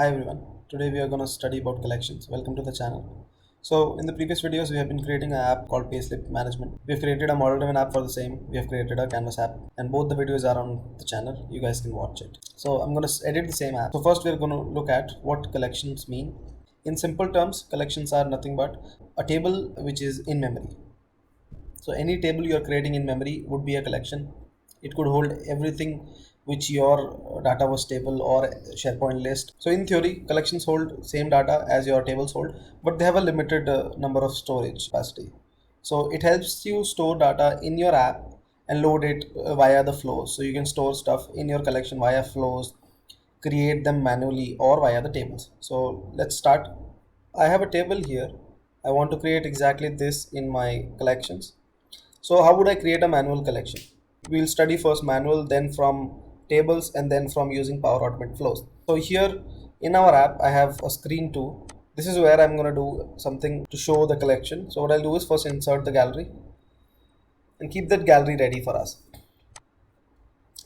Hi everyone. Today we are going to study about collections. Welcome to the channel. So in the previous videos we have been creating an app called Payslip Management. We have created a model driven app for the same. We have created a Canvas app and both the videos are on the channel. You guys can watch it. So I'm going to edit the same app. So first we're going to look at what collections mean. In simple terms, collections are nothing but a table which is in memory. So any table you are creating in memory would be a collection. It could hold everything which your data was table or SharePoint list. So in theory, collections hold same data as your tables hold, but they have a limited number of storage capacity. So it helps you store data in your app and load it via the flows. So you can store stuff in your collection via flows, create them manually or via the tables. So let's start. I have a table here. I want to create exactly this in my collections. So how would I create a manual collection? We'll study first manual, then from tables, and then from using Power Automate flows. So here in our app, I have a screen too. This is where I'm going to do something to show the collection. So what I'll do is first insert the gallery and keep that gallery ready for us.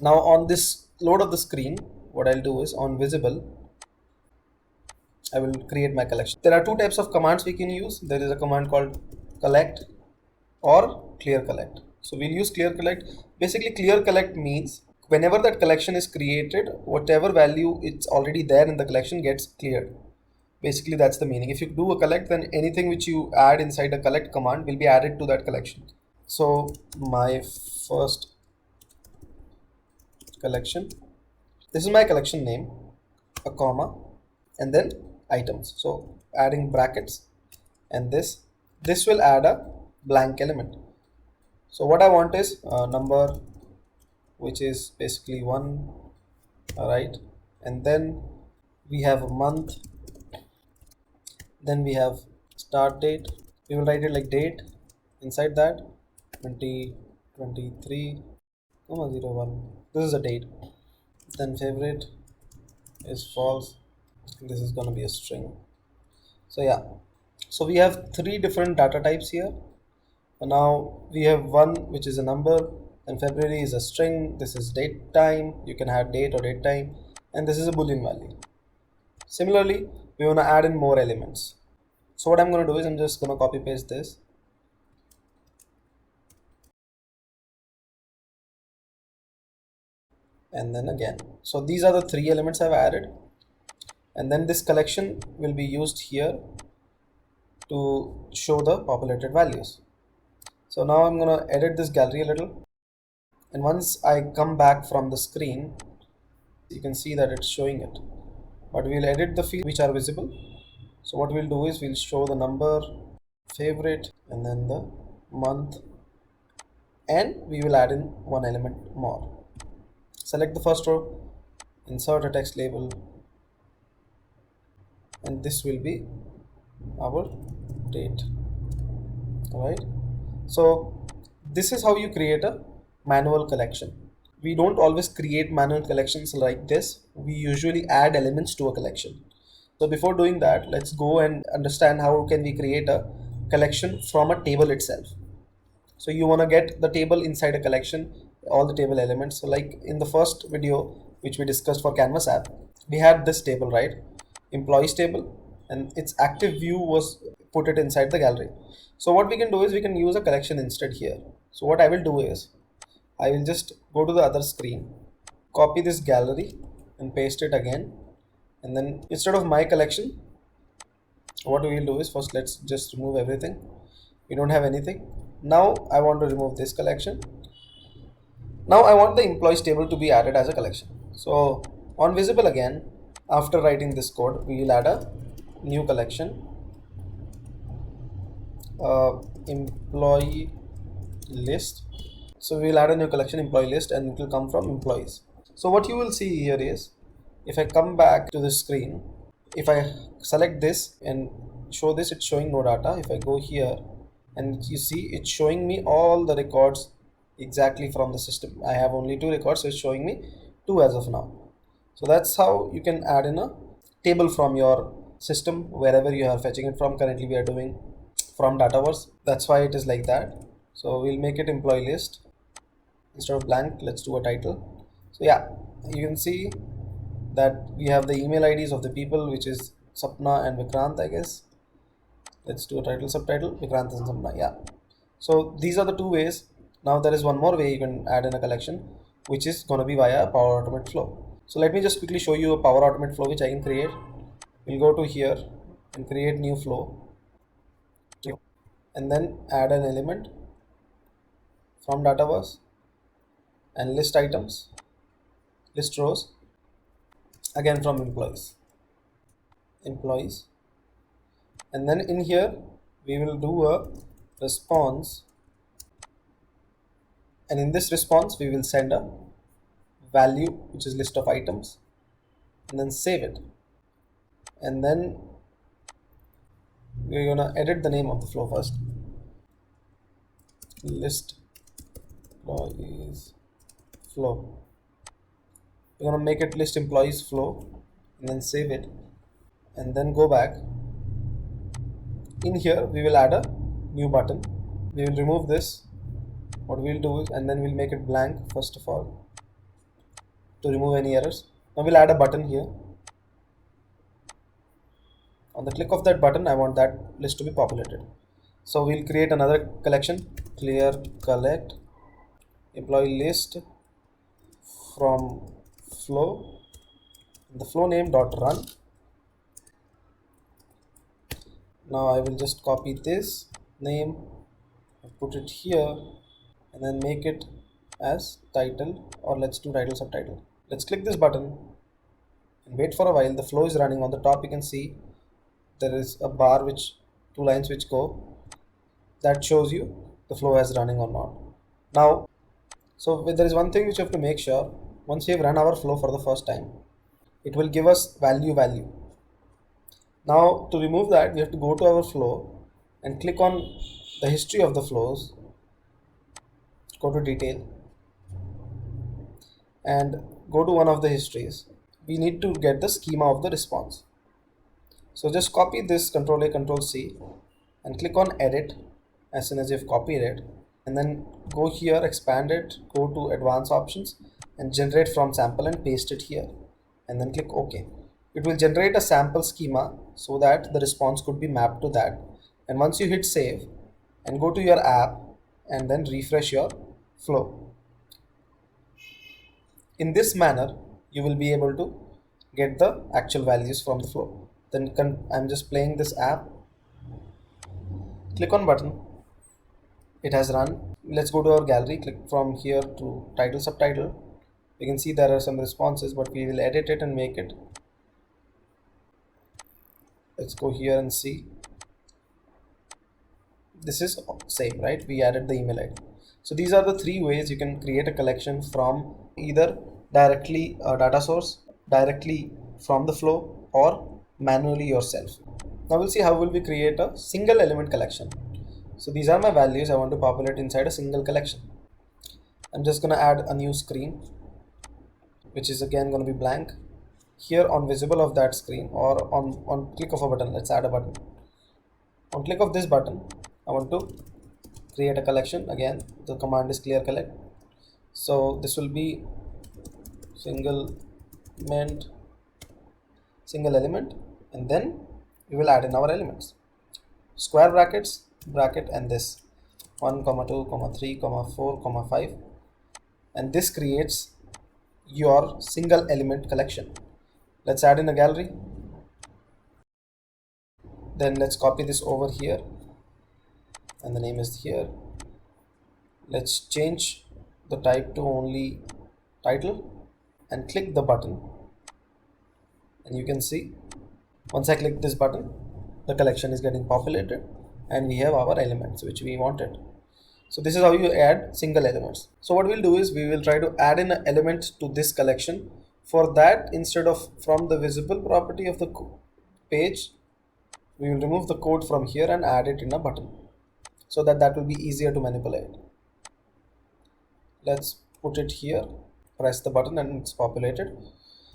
Now on this load of the screen, what I'll do is on visible, I will create my collection. There are two types of commands we can use. There is a command called collect or clear collect. So we'll use clear collect. Basically, clear collect means whenever that collection is created, whatever value it's already there in the collection gets cleared. Basically, that's the meaning. If you do a collect, then anything which you add inside a collect command will be added to that collection. So my first collection, this is my collection name, a comma, and then items. So adding brackets and this will add a blank element. So what I want is a number which is basically 1, right? And then we have a month, then we have start date. We will write it like date inside that 2023,01. This is a date. Then favorite is false. This is going to be a string. So yeah, so we have 3 different data types here. Now we have one which is a number, and February is a string. This is date time. You can add date or date time, and this is a boolean value. Similarly, we want to add in more elements. So what I'm going to do is I'm just going to copy paste this. And then again. So these are the 3 elements I've added. And then this collection will be used here to show the populated values. So now I'm going to edit this gallery a little. And once I come back from the screen, you can see that it's showing it. But we'll edit the fields which are visible. So what we'll do is we'll show the number, favorite, and then the month, and we will add in one element more. Select the first row, insert a text label, and this will be our date. All right. So this is how you create a manual collection. We don't always create manual collections like this. We usually add elements to a collection. So before doing that, let's go and understand how can we create a collection from a table itself. So you want to get the table inside a collection, all the table elements. So like in the first video which we discussed for Canvas app, we had this table, right? Employees table, and its active view was put it inside the gallery. So what we can do is we can use a collection instead here. So what I will do is I will just go to the other screen, copy this gallery and paste it again. And then instead of my collection, what we will do is first let's just remove everything. We don't have anything. Now I want to remove this collection. Now I want the employees table to be added as a collection. So on visible again, after writing this code, we will add a new collection, employee list. So we will add a new collection, employee list, and it will come from employees. So what you will see here is, if I come back to the screen, if I select this and show this, it's showing no data. If I go here and you see it's showing me all the records exactly from the system. I have only 2 records, so it's showing me 2 as of now. So that's how you can add in a table from your system wherever you are fetching it from. Currently we are doing from dataverse. That's why it is like that. So we'll make it employee list. Instead of blank, let's do a title. So yeah, you can see that we have the email IDs of the people, which is Sapna and Vikrant, I guess. Let's do a title subtitle, Vikrant and Sapna. Yeah. So these are the two ways. Now there is one more way you can add in a collection, which is going to be via Power Automate flow. So let me just quickly show you a Power Automate flow which I can create. We'll go to here and create new flow, and then add an element from dataverse and list items, list rows, again from employees, and then in here we will do a response, and in this response we will send a value which is list of items, and then save it, and then we're gonna edit the name of the flow first. List employees flow. We're gonna make it list employees flow, and then save it, and then go back. In here we will add a new button. We will remove this. What we'll do is, and then we'll make it blank first of all to remove any errors. Now we'll add a button here. On the click of that button, I want that list to be populated. So we'll create another collection, clear collect employee list from flow, the flow name dot run. Now I will just copy this name, put it here, and then make it as title, or let's do title subtitle. Let's click this button and wait for a while. The flow is running. On the top you can see there is a bar, which two lines which go, that shows you the flow is running or not. Now, so there is one thing which you have to make sure. Once we have run our flow for the first time, it will give us value. Now to remove that, we have to go to our flow and click on the history of the flows, go to detail and go to one of the histories. We need to get the schema of the response. So just copy this, Control A, Control C, and click on edit as soon as you've copied it, and then go here, expand it, go to advanced options and generate from sample and paste it here, and then click OK. It will generate a sample schema so that the response could be mapped to that. And once you hit save and go to your app and then refresh your flow, in this manner you will be able to get the actual values from the flow. Then I'm just playing this app, click on button, it has run. Let's go to our gallery, click from here to title subtitle. You can see there are some responses, but we will edit it and make it. Let's go here and see. This is same, right? We added the email ID. So these are the three ways you can create a collection from either directly a data source, directly from the flow, or manually yourself. Now we'll see how will we create a single element collection. So these are my values I want to populate inside a single collection. I'm just going to add a new screen, which is again going to be blank. Here on visible of that screen, or on click of a button, let's add a button. On click of this button, I want to create a collection. Again, the command is clear collect. So this will be single element, and then we will add in our elements, square brackets, bracket, and this 1, 2, 3, 4, 5, and this creates your single element collection. Let's add in a gallery. Then let's copy this over here, and the name is here. Let's change the type to only title and click the button, and you can see once I click this button, the collection is getting populated and we have our elements which we wanted. So this is how you add single elements. So what we'll do is we will try to add in an element to this collection. For that, instead of from the visible property of the page, we will remove the code from here and add it in a button, so that will be easier to manipulate. Let's put it here, press the button, and it's populated.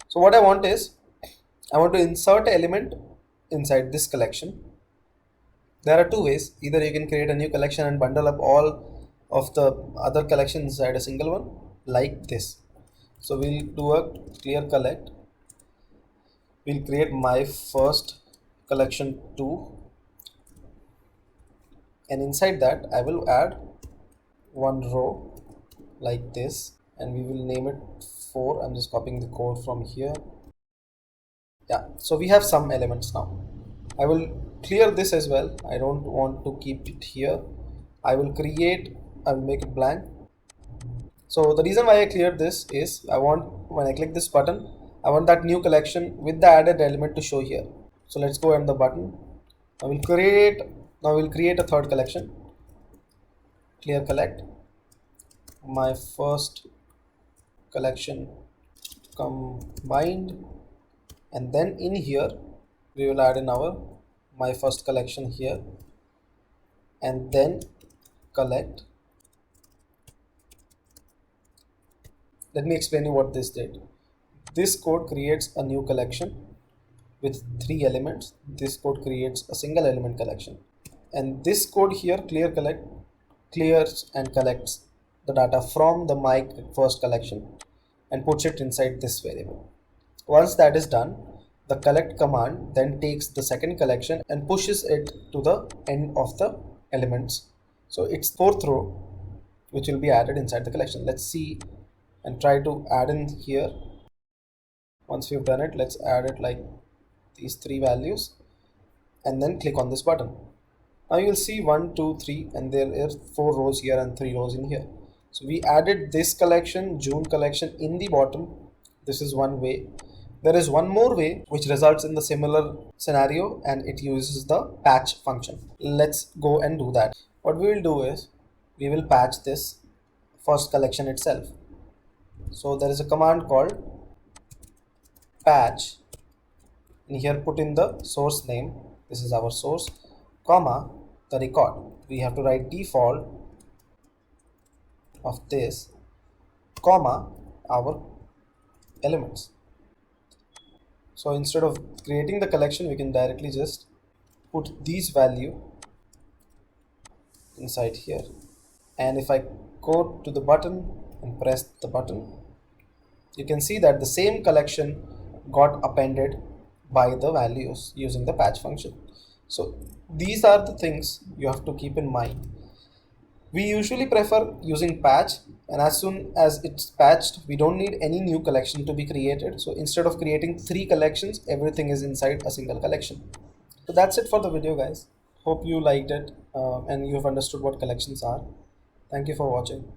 So what I want is, I want to insert an element inside this collection. There are two ways. Either you can create a new collection and bundle up all of the other collections inside a single one, like this. So we'll do a clear collect we'll create my first collection 2, and inside that I will add one row like this, and we will name it 4. I'm just copying the code from here. Yeah, so we have some elements now. I will clear this as well. I don't want to keep it here. I will make it blank. So the reason why I cleared this is I want, when I click this button, I want that new collection with the added element to show here. So let's go and the button. Now we'll create a third collection. Clear collect. My first collection combined, and then in here we will add in our my first collection here, and then collect. Let me explain you what this did. This code creates a new collection with 3 elements. This code creates a single element collection, and this code here clears and collects the data from the my first collection and puts it inside this variable. Once that is done, the collect command then takes the second collection and pushes it to the end of the elements. So it's fourth row which will be added inside the collection. Let's see and try to add in here. Once we've done it, let's add it like these 3 values and then click on this button. Now you'll see 1, 2, 3, and there are 4 rows here and 3 rows in here. So we added this collection, June collection, in the bottom. This is one way. There is one more way which results in the similar scenario, and it uses the patch function. Let's go and do that. What we will do is we will patch this first collection itself. So there is a command called patch. In here put in the source name, this is our source, comma the record. We have to write default of this, comma our elements. So instead of creating the collection, we can directly just put these value inside here. And if I go to the button and press the button, you can see that the same collection got appended by the values using the patch function. So these are the things you have to keep in mind. We usually prefer using patch, and as soon as it's patched, we don't need any new collection to be created. So instead of creating 3 collections, everything is inside a single collection. So that's it for the video, guys. Hope you liked it and you have understood what collections are. Thank you for watching.